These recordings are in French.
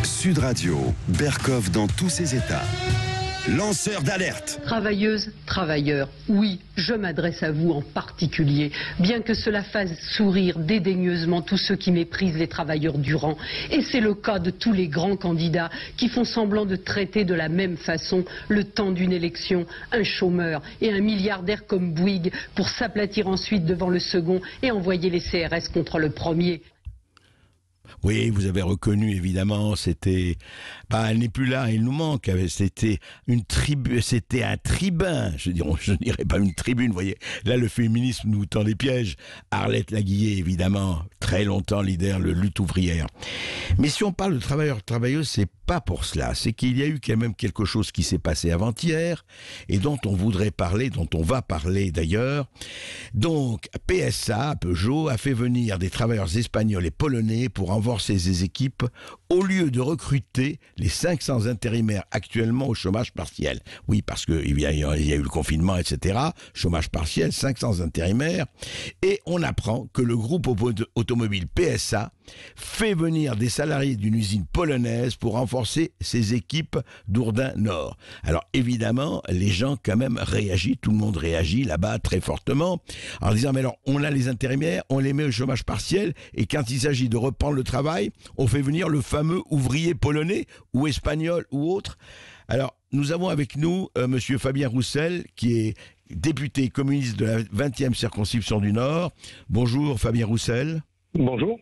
Sud Radio, Berkov dans tous ses états. Lanceur d'alerte. Travailleuses, travailleurs, oui, je m'adresse à vous en particulier, bien que cela fasse sourire dédaigneusement tous ceux qui méprisent les travailleurs du rang. Et c'est le cas de tous les grands candidats qui font semblant de traiter de la même façon le temps d'une élection, un chômeur et un milliardaire comme Bouygues pour s'aplatir ensuite devant le second et envoyer les CRS contre le premier. Oui, vous avez reconnu, évidemment, c'était... elle n'est plus là, il nous manque. C'était une tribu, c'était un tribun. Je dirais pas une tribune, vous voyez. Là, le féminisme nous tend des pièges. Arlette Laguillet, évidemment, très longtemps leader, le lutte ouvrière. Mais si on parle de travailleurs, travailleuses, c'est pas pour cela. C'est qu'il y a eu quand même quelque chose qui s'est passé avant-hier et dont on voudrait parler, dont on va parler d'ailleurs. Donc, PSA, Peugeot, a fait venir des travailleurs espagnols et polonais pour renforcer ses équipes au lieu de recruter les 500 intérimaires actuellement au chômage partiel. Oui, parce qu'il y a eu le confinement, etc. Chômage partiel, 500 intérimaires. Et on apprend que le groupe automobile PSA fait venir des salariés d'une usine polonaise pour renforcer ses équipes d'Ourdin Nord. Alors évidemment, les gens quand même réagissent, tout le monde réagit là-bas très fortement, en disant mais alors on a les intérimaires, on les met au chômage partiel, et quand il s'agit de reprendre le travail, on fait venir le fameux ouvrier polonais ou espagnol ou autre. Alors nous avons avec nous monsieur Fabien Roussel, qui est député communiste de la 20e circonscription du Nord. Bonjour Fabien Roussel. Bonjour.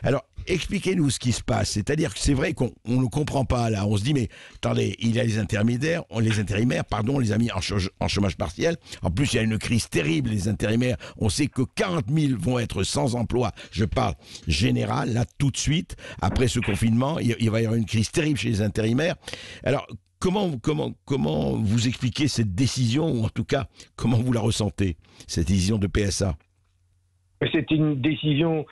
Alors, expliquez-nous ce qui se passe. C'est-à-dire que c'est vrai qu'on ne comprend pas là. On se dit, mais attendez, il y a les intérimaires, on les a mis en chômage partiel. En plus, il y a une crise terrible, les intérimaires. On sait que 40 000 vont être sans emploi. Je parle général, là, tout de suite. Après ce confinement, il va y avoir une crise terrible chez les intérimaires. Alors, comment vous expliquez cette décision, ou en tout cas, comment vous la ressentez, cette décision de PSA ? C'est une décision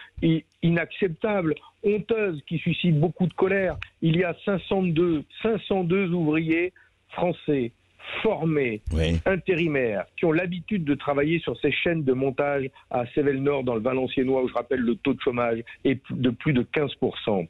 inacceptable, honteuse, qui suscite beaucoup de colère. Il y a 502 ouvriers français formés, oui, intérimaires, qui ont l'habitude de travailler sur ces chaînes de montage à Cévennes-Nord, dans le Valenciennois, où je rappelle le taux de chômage est de plus de 15%.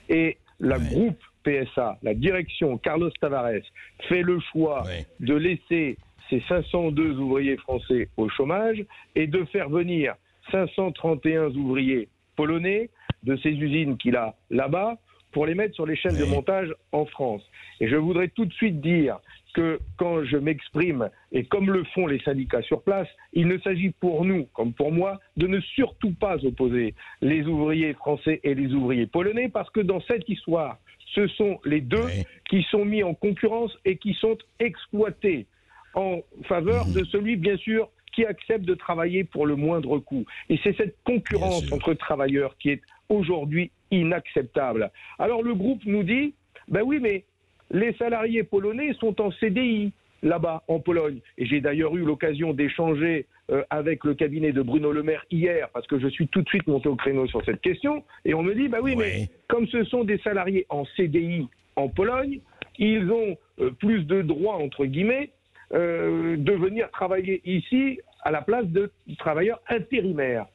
Et la groupe PSA, la direction Carlos Tavares, fait le choix de laisser ces 502 ouvriers français au chômage et de faire venir 531 ouvriers polonais de ces usines qu'il a là-bas pour les mettre sur les chaînes de montage en France. Et je voudrais tout de suite dire que quand je m'exprime, et comme le font les syndicats sur place, il ne s'agit pour nous, comme pour moi, de ne surtout pas opposer les ouvriers français et les ouvriers polonais, parce que dans cette histoire, ce sont les deux qui sont mis en concurrence et qui sont exploités en faveur de celui, bien sûr, qui acceptent de travailler pour le moindre coût. Et c'est cette concurrence entre travailleurs qui est aujourd'hui inacceptable. Alors le groupe nous dit, ben oui, mais les salariés polonais sont en CDI là-bas, en Pologne. Et j'ai d'ailleurs eu l'occasion d'échanger avec le cabinet de Bruno Le Maire hier, parce que je suis tout de suite monté au créneau sur cette question, et on me dit, ben oui, mais comme ce sont des salariés en CDI en Pologne, ils ont plus de droits, entre guillemets, de venir travailler ici à la place de travailleurs intérimaires.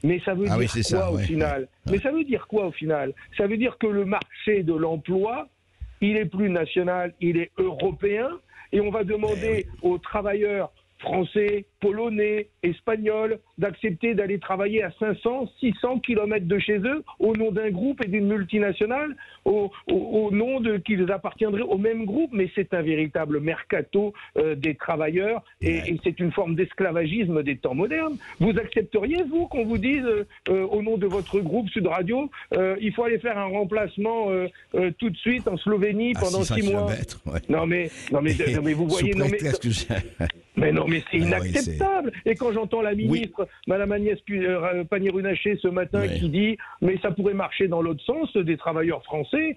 Mais ça veut dire quoi au final ? Mais ça veut dire quoi au final ? Ça veut dire que le marché de l'emploi, il est plus national, il est européen, et on va demander aux travailleurs français, polonais, espagnols, d'accepter d'aller travailler à 500, 600 kilomètres de chez eux, au nom d'un groupe et d'une multinationale, au nom qu'ils appartiendraient au même groupe. Mais c'est un véritable mercato des travailleurs, et c'est une forme d'esclavagisme des temps modernes. Vous accepteriez, vous, qu'on vous dise, au nom de votre groupe Sud Radio, il faut aller faire un remplacement tout de suite en Slovénie pendant 6 mois. Non mais vous voyez, mais c'est inacceptable. Et quand j'entends la ministre, Madame Agnès Pannier-Runacher ce matin, qui dit mais ça pourrait marcher dans l'autre sens, des travailleurs français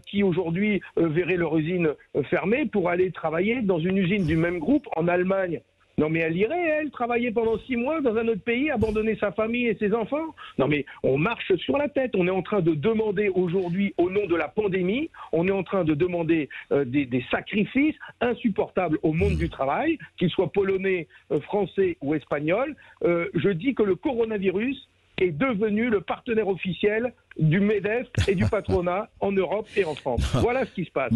qui aujourd'hui verraient leur usine fermée pour aller travailler dans une usine du même groupe en Allemagne. Non mais elle irait, elle, travailler pendant 6 mois dans un autre pays, abandonner sa famille et ses enfants? Non mais on marche sur la tête. On est en train de demander aujourd'hui, au nom de la pandémie, on est en train de demander des sacrifices insupportables au monde du travail, qu'ils soient polonais, français ou espagnols. Je dis que le coronavirus est devenu le partenaire officiel du MEDEF et du patronat en Europe et en France. Voilà ce qui se passe.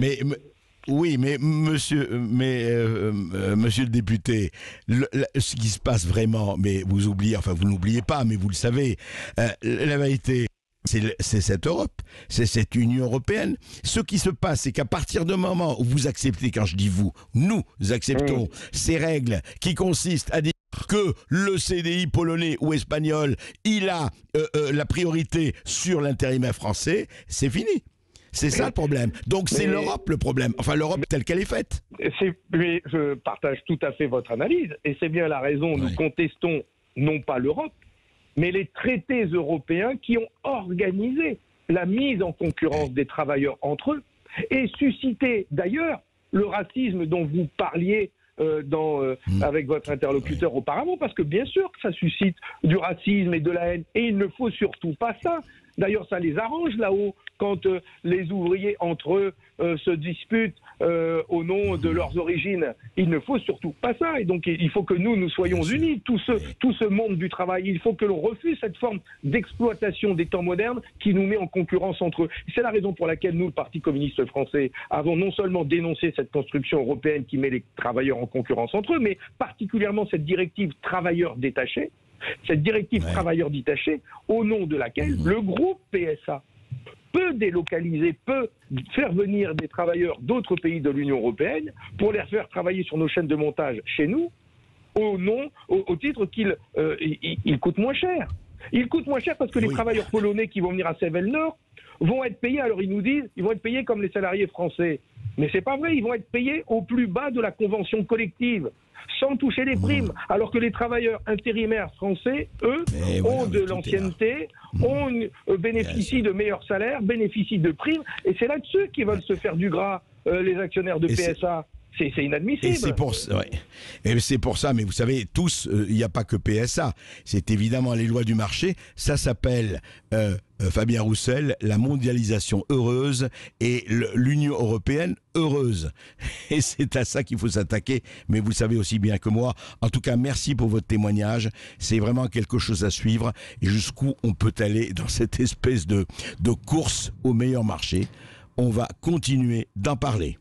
Oui, mais monsieur le député, ce qui se passe vraiment, mais vous oubliez, enfin vous n'oubliez pas, mais vous le savez, la vérité, c'est cette Europe, c'est cette Union européenne. Ce qui se passe, c'est qu'à partir du moment où vous acceptez, quand je dis vous, nous acceptons ces règles qui consistent à dire que le CDI polonais ou espagnol, il a la priorité sur l'intérimaire français, c'est fini. C'est ça le problème. Donc c'est l'Europe le problème. Enfin l'Europe telle qu'elle est faite. Mais je partage tout à fait votre analyse. Et c'est bien la raison. Nous contestons non pas l'Europe, mais les traités européens qui ont organisé la mise en concurrence des travailleurs entre eux et suscité d'ailleurs le racisme dont vous parliez avec votre interlocuteur auparavant, parce que bien sûr que ça suscite du racisme et de la haine, et il ne faut surtout pas ça. D'ailleurs, ça les arrange là-haut quand les ouvriers entre eux se disputent au nom de leurs origines. Il ne faut surtout pas ça. Et donc, il faut que nous soyons unis. Tout ce monde du travail, il faut que l'on refuse cette forme d'exploitation des temps modernes qui nous met en concurrence entre eux. C'est la raison pour laquelle nous, le Parti communiste français, avons non seulement dénoncé cette construction européenne qui met les travailleurs en concurrence entre eux, mais particulièrement cette directive travailleurs détachés. Cette directive travailleurs détachés, au nom de laquelle le groupe PSA peut délocaliser, peut faire venir des travailleurs d'autres pays de l'Union européenne pour les faire travailler sur nos chaînes de montage chez nous, au titre qu'ils coûtent moins cher. Ils coûtent moins cher parce que les travailleurs polonais qui vont venir à Sèvres-Nord vont être payés, alors ils nous disent, ils vont être payés comme les salariés français. Mais c'est pas vrai, ils vont être payés au plus bas de la convention collective, sans toucher les primes, alors que les travailleurs intérimaires français, eux, ont de l'ancienneté, bénéficient de meilleurs salaires, bénéficient de primes, et c'est là-dessus qu'ils veulent se faire du gras, les actionnaires de PSA. C'est inadmissible. Et c'est pour ça, mais vous savez, tous, il n'y a pas que PSA, c'est évidemment les lois du marché, ça s'appelle, Fabien Roussel, la mondialisation heureuse et l'Union européenne heureuse. Et c'est à ça qu'il faut s'attaquer, mais vous savez aussi bien que moi. En tout cas, merci pour votre témoignage, c'est vraiment quelque chose à suivre, et jusqu'où on peut aller dans cette espèce de course au meilleur marché. On va continuer d'en parler.